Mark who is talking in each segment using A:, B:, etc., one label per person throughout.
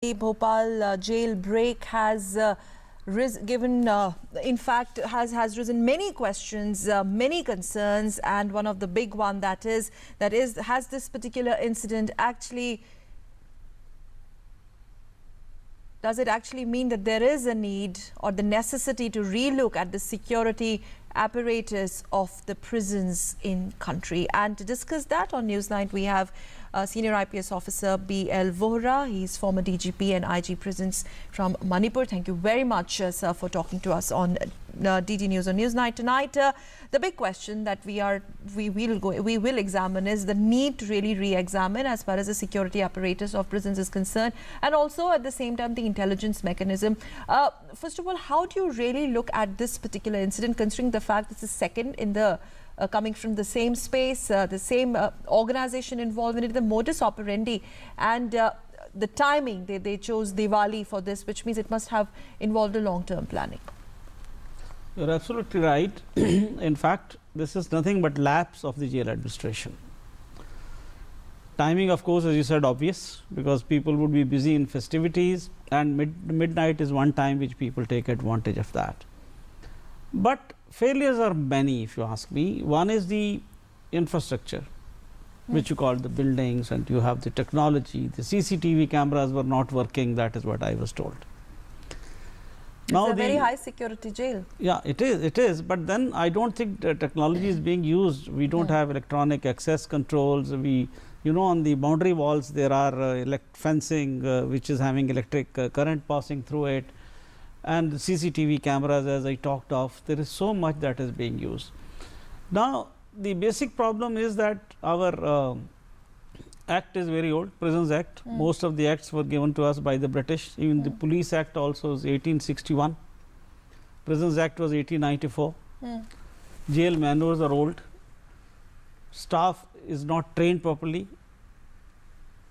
A: The Bhopal jailbreak has has risen many questions, many concerns, and one of the big one has this particular incident actually, does it actually mean that there is a need or the necessity to relook at the security apparatus of the prisons in country? And to discuss that on Newsnight, we have Senior IPS Officer B.L. Vohra. He's former DGP and IG Prisons from Manipur. Thank you very much, sir, for talking to us on DD News on Newsnight tonight. The big question that we will examine is the need to really re-examine as far as the security apparatus of prisons is concerned, and also at the same time the intelligence mechanism. First of all, how do you really look at this particular incident, considering the fact it's the second in the coming from the same space, the same organization involved in it, the modus operandi and the timing? They chose Diwali for this, which means it must have involved a long-term planning.
B: You're absolutely right. In fact, this is nothing but lapse of the jail administration. Timing, of course, as you said, obvious, because people would be busy in festivities, and midnight is one time which people take advantage of that. But failures are many, if you ask me. One is the infrastructure, which you call the buildings, and you have the technology. The CCTV cameras were not working, that is what I was told.
A: It's a very high security jail.
B: Yeah, it is. But then I don't think the technology is being used. We don't have electronic access controls. On the boundary walls there are fencing which is having electric current passing through it, and the CCTV cameras, as I talked of. There is so much that is being used. Now, the basic problem is that our Act is very old, Prisons Act. Most of the acts were given to us by the British. Even the Police Act also is 1861. Prisons Act was 1894. Jail manuals are old. Staff is not trained properly.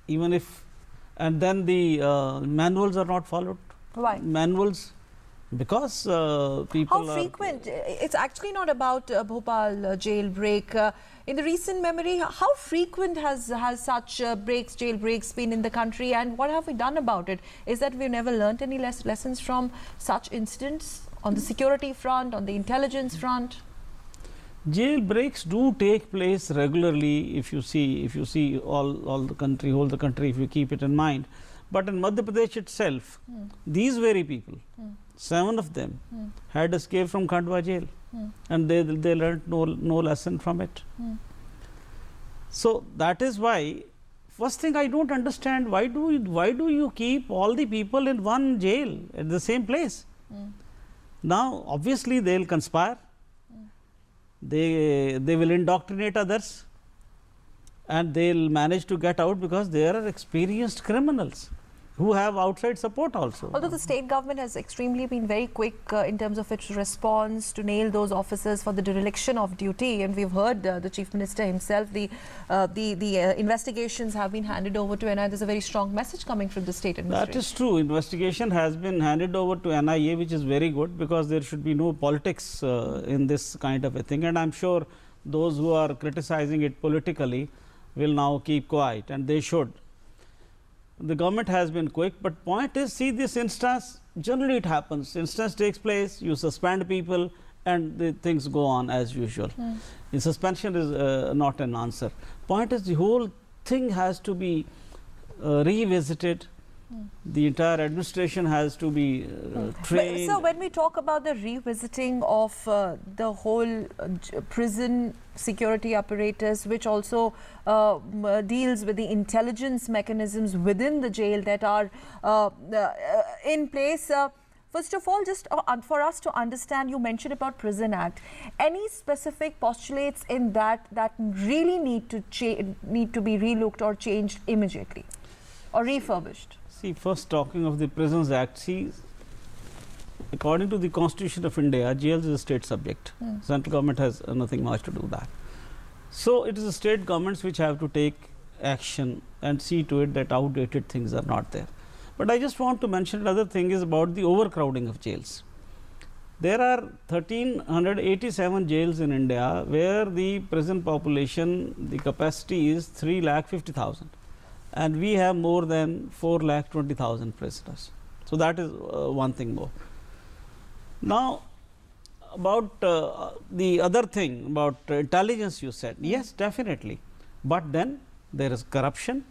B: And then the manuals are not followed.
A: Why?
B: Manuals, because people
A: How frequent? It's actually not about Bhopal jailbreak. In the recent memory, how frequent has such jailbreaks been in the country, and what have we done about it? Is that we've never learnt any lessons from such incidents on the security front, on the intelligence front?
B: Jailbreaks do take place regularly. If you see all the country, whole the country, if you keep it in mind. But in Madhya Pradesh itself, these very people, 7 of them, had escaped from Khandwa jail, and they learned no lesson from it. So that is why, first thing I don't understand, why do you keep all the people in one jail at the same place? Now, obviously, they will conspire. They will indoctrinate others, and they will manage to get out, because they are experienced criminals who have outside support also.
A: Although the state government has extremely been very quick in terms of its response to nail those officers for the dereliction of duty, and we've heard the Chief Minister himself, the investigations have been handed over to NIA. There's a very strong message coming from the state administration.
B: That is true. Investigation has been handed over to NIA, which is very good, because there should be no politics in this kind of a thing, and I'm sure those who are criticizing it politically will now keep quiet, and they should. The government has been quick, but point is, see this instance, generally it happens. Instance takes place, you suspend people, and the things go on as usual. The suspension is not an answer. Point is, the whole thing has to be revisited. The entire administration has to be trained.
A: So when we talk about the revisiting of the whole prison security apparatus, which also deals with the intelligence mechanisms within the jail that are in place, first of all, just for us to understand, you mentioned about Prison Act. Any specific postulates in that really need to be relooked or changed immediately or refurbished?
B: See, first talking of the Prisons Act, see, according to the Constitution of India, jails is a state subject. Central government has nothing much to do with that. So it is the state governments which have to take action and see to it that outdated things are not there. But I just want to mention another thing is about the overcrowding of jails. There are 1387 jails in India where the prison population, the capacity is 3,50,000. and we have more than 4,20,000 prisoners. So that is one thing more. Now, about the other thing about intelligence, you said, yes, definitely, but then there is corruption,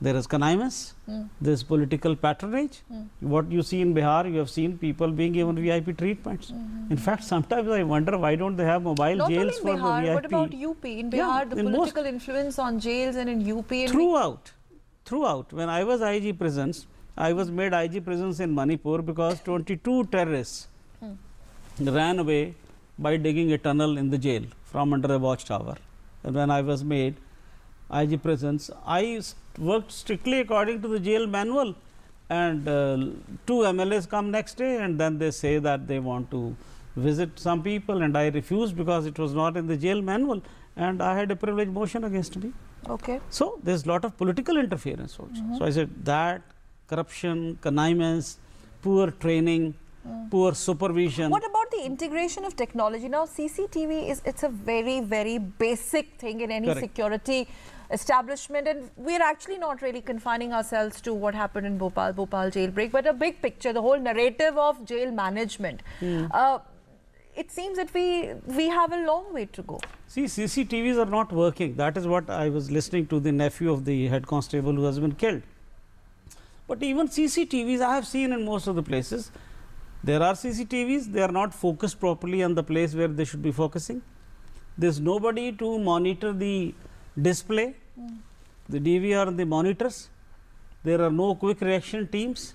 B: there is connivance, there is political patronage. What you see in Bihar, you have seen people being given VIP treatments. In fact, sometimes I wonder why don't they have mobile
A: Not
B: jails
A: only
B: for
A: in Bihar,
B: the VIP.
A: what about UP? In Bihar, the
B: in
A: political influence on jails and in UP. And
B: throughout, when I was IG prisons, I was made IG prisons in Manipur because 22 terrorists ran away by digging a tunnel in the jail from under a watchtower. And when I was made IG prisons, I worked strictly according to the jail manual, and 2 MLAs come next day and then they say that they want to visit some people, and I refused because it was not in the jail manual, and I had a privilege motion against me.
A: Okay.
B: So, there is lot of political interference also. So, I said that corruption, connivance, poor training, poor supervision.
A: What about the integration of technology? Now, CCTV it's a very, very basic thing in any
B: Correct.
A: security establishment, and we're actually not really confining ourselves to what happened in Bhopal jailbreak, but a big picture, the whole narrative of jail management. It seems that we have a long way to go.
B: See, CCTVs are not working. That is what I was listening to the nephew of the head constable who has been killed. But even CCTVs I have seen in most of the places. There are CCTVs, they are not focused properly on the place where they should be focusing. There is nobody to monitor the display, the DVR and the monitors. There are no quick reaction teams.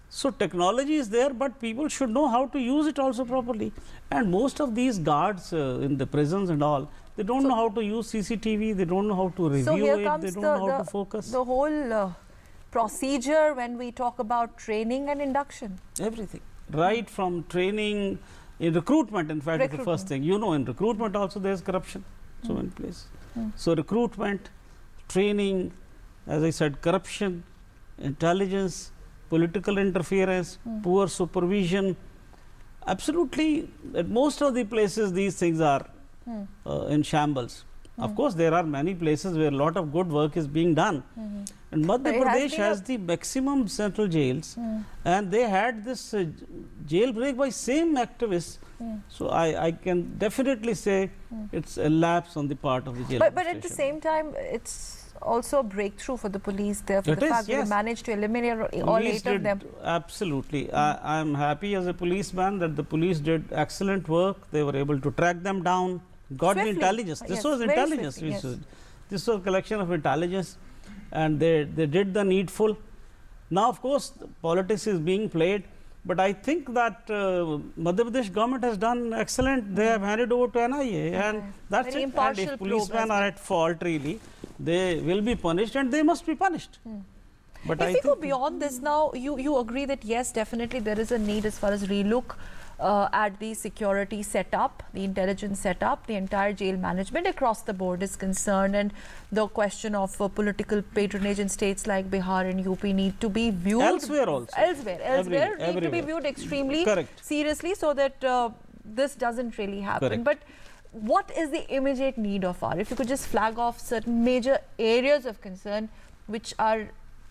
B: So, technology is there, but people should know how to use it also properly. And most of these guards in the prisons and all, they don't know how to use CCTV, they don't know how to review it, they don't know how to focus.
A: The whole procedure when we talk about training and induction.
B: Everything, right from training, in recruitment, in fact, is the first thing. You know, in recruitment also there is corruption, so many places. So, recruitment, training, as I said, corruption, intelligence, political interference, poor supervision. Absolutely, at most of the places these things are in shambles. Of course, there are many places where a lot of good work is being done. And Madhya Pradesh has the maximum central jails, and they had this jailbreak by same activists. So, I can definitely say it's a lapse on the part of the jail.
A: But at the same time, it's also a breakthrough for the police there, for the fact that they managed to eliminate all 8 of them.
B: Absolutely. I am happy as a policeman that the police did excellent work. They were able to track them down, got the intelligence. This was intelligence. This was collection of intelligence, and they did the needful. Now, of course, politics is being played, but I think that Madhya Pradesh government has done excellent. They have handed over to NIA, and that's it. And if policemen are at fault, really, they will be punished, and they must be punished. But
A: if we go beyond this now, you agree that yes, definitely there is a need as far as relook at the security setup, the intelligence setup, the entire jail management across the board is concerned, and the question of political patronage in states like Bihar and UP need to be viewed
B: elsewhere also.
A: Elsewhere need to be viewed extremely seriously, so that this doesn't really happen. But what is the immediate need of our? If you could just flag off certain major areas of concern which are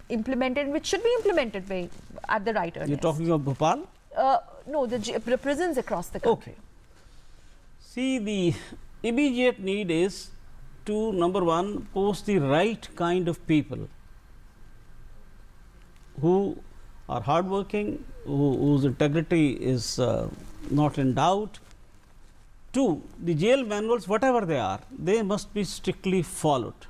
A: implemented, which should be implemented at the right earnest.
B: You're talking about Bhopal?
A: No, the prisons across the country.
B: Okay. See, the immediate need is to, number one, post the right kind of people who are hardworking, whose integrity is not in doubt. 2, the jail manuals, whatever they are, they must be strictly followed.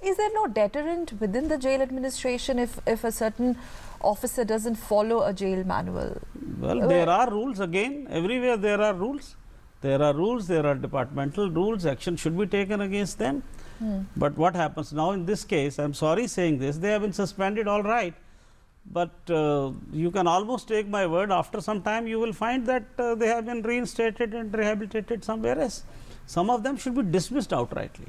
A: Is there no deterrent within the jail administration if a certain officer doesn't follow a jail manual?
B: Well, there are rules again. Everywhere there are rules. There are rules, there are departmental rules. Action should be taken against them. But what happens now in this case, I am sorry saying this, they have been suspended, all right. But you can almost take my word, after some time you will find that they have been reinstated and rehabilitated somewhere else. Some of them should be dismissed outrightly,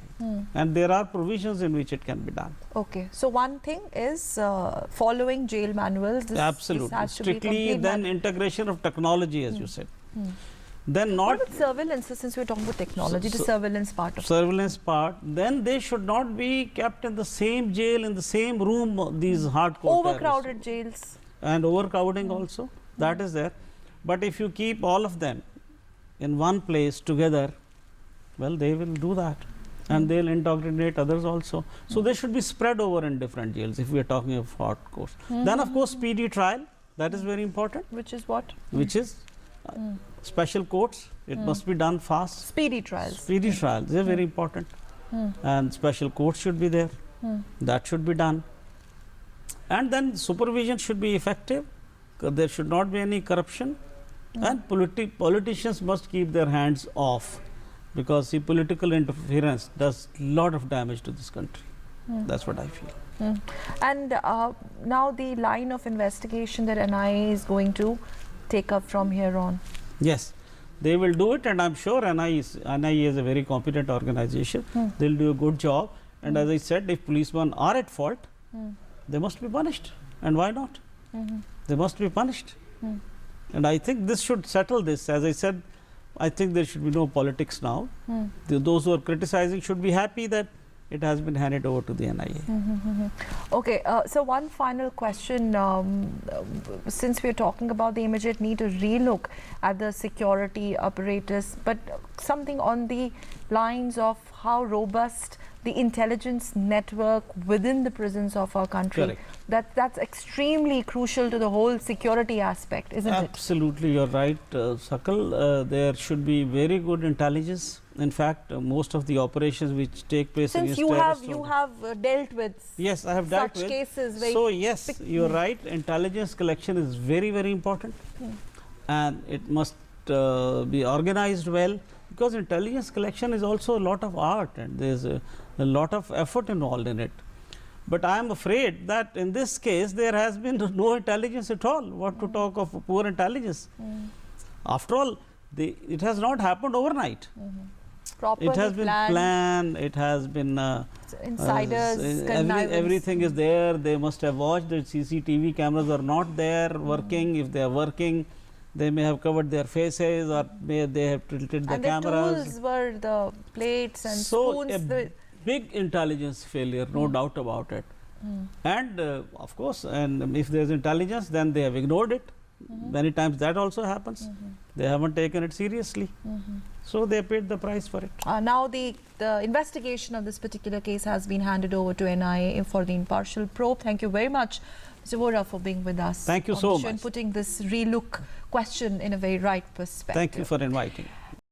B: and there are provisions in which it can be done.
A: Okay, so one thing is following jail manuals.
B: Absolutely, strictly. Then integration of technology, as you said. Then
A: What
B: not
A: about surveillance? So since we're talking about technology, the surveillance part of
B: surveillance part, then they should not be kept in the same jail, in the same room, these hardcore
A: overcrowded
B: terrorists.
A: jails.
B: And overcrowding also, that is there. But if you keep all of them in one place together, well, they will do that, and they'll indoctrinate others also. So they should be spread over in different jails if we are talking of hardcore. Then of course speedy trial, that is very important,
A: Which is what?
B: which is special courts. It must be done fast.
A: Speedy trials.
B: Speedy trials, they are very important, and special courts should be there. That should be done, and then supervision should be effective. There should not be any corruption, and politicians must keep their hands off, because see, political interference does lot of damage to this country. That's what I feel.
A: And now the line of investigation that NIA is going to take up from here on.
B: Yes, they will do it, and I'm sure NIA is a very competent organization. They'll do a good job, and as I said, if policemen are at fault, they must be punished, and why not? They must be punished, and I think this should settle this. As I said, I think there should be no politics now. Those who are criticizing should be happy that it has been handed over to the NIA.
A: Okay, so one final question. Since we're talking about the immediate need to relook at the security apparatus, but something on the lines of how robust the intelligence network within the prisons of our country.
B: Correct.
A: That's extremely crucial to the whole security aspect, isn't it?
B: Absolutely, you're right, Sakal. There should be very good intelligence. In fact, most of the operations which take place
A: Since
B: against
A: you
B: terrorists
A: have dealt with
B: yes, I have dealt
A: such
B: with
A: cases. Very
B: so yes, you're right. Intelligence collection is very, very important, and it must be organized well, because intelligence collection is also a lot of art, and there's a lot of effort involved in it. But I am afraid that in this case there has been no intelligence at all. What to talk of poor intelligence? After all, it has not happened overnight.
A: properly
B: It has been planned. It has been
A: insiders,
B: everything is there. They must have watched. The CCTV cameras are not there working. If they are working, they may have covered their faces, or they have tilted the
A: and
B: cameras.
A: the tools were the plates and
B: So
A: spoons.
B: big intelligence failure, no doubt about it. And of course, and if there is intelligence, then they have ignored it. Many times that also happens. They haven't taken it seriously. So they paid the price for it.
A: Now the investigation of this particular case has been handed over to NIA for the impartial probe. Thank you very much, Mr. Vora, for being with us.
B: Thank you so much.
A: And putting this relook question in a very right perspective.
B: Thank you for inviting.